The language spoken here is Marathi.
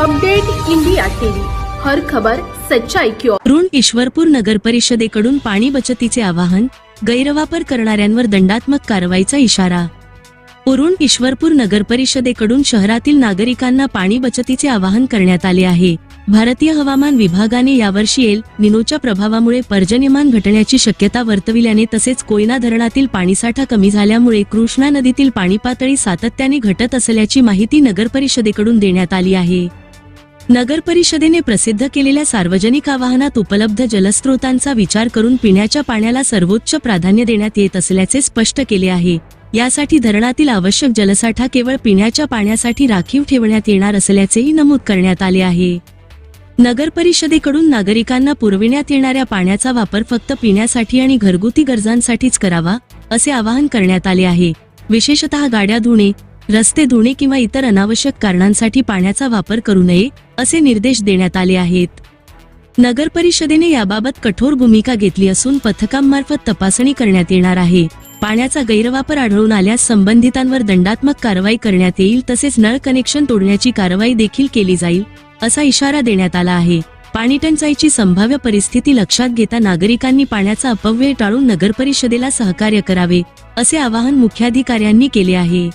अपडेट इंडिया टीव्ही, हर खबर सच्चाई की ओर। ऋण ईश्वरपूर नगर परिषदेकडून पाणी बचतीचे आवाहन, गैरवापर करणाऱ्यांवर दंडात्मक कारवाईचा इशारा। उरुण ईश्वरपूर नगर परिषदेकडून शहरातील नागरिकांना पाणी बचतीचे आवाहन करण्यात आले आहे। भारतीय हवामान विभागाने यावर्षी एल निनोच्या प्रभावामुळे पर्जन्यमान घटण्याची शक्यता वर्तविल्याने तसेच कोयना धरणातील पाणीसाठा कमी झाल्यामुळे कृष्णा नदीतील पाणी पातळी सातत्याने घटत असल्याची माहिती नगर परिषदेकडून देण्यात आली आहे। नगर परिषदेने प्रसिद्ध केलेल्या सार्वजनिक आवाहनात उपलब्ध जलस्रोतांचा विचार करून पिण्याच्या पाण्याला सर्वोच्च प्राधान्य देण्यात येत असल्याचे स्पष्ट केले आहे। यासाठी धरणातील आवश्यक जलसाठा केवळ पिण्याच्या पाण्यासाठी राखीव ठेवण्यात येणार असल्याचेही नमूद करण्यात आले आहे। नगर परिषदेकडून नागरिकांना पुरविण्यात येणाऱ्या पाण्याचा वापर फक्त पिण्यासाठी आणि घरगुती गरजांसाठीच करावा, असे आवाहन करण्यात आले आहे। विशेषतः गाड्या धुणे, रस्ते धुणे किंवा इतर अनावश्यक कारणांसाठी पाण्याचा वापर करू नये, असे निर्देश देण्यात आले आहेत। नगर परिषदेने याबाबत कठोर भूमिका घेतली असून पथकांमार्फत तपासणी करण्यात येणार आहे। पाण्याचा गैरवापर आढळून आल्यास संबंधितांवर दंडात्मक कारवाई करण्यात येईल, तसेच नळ कनेक्शन तोडण्याची कारवाई देखील केली जाईल, असा इशारा देण्यात आला आहे। पाणीटंचाईची संभाव्य परिस्थिती लक्षात घेता नागरिकांनी पाण्याचा अपव्यय टाळून नगर परिषदेला सहकार्य करावे, असे आवाहन मुख्याधिकाऱ्यांनी केले आहे।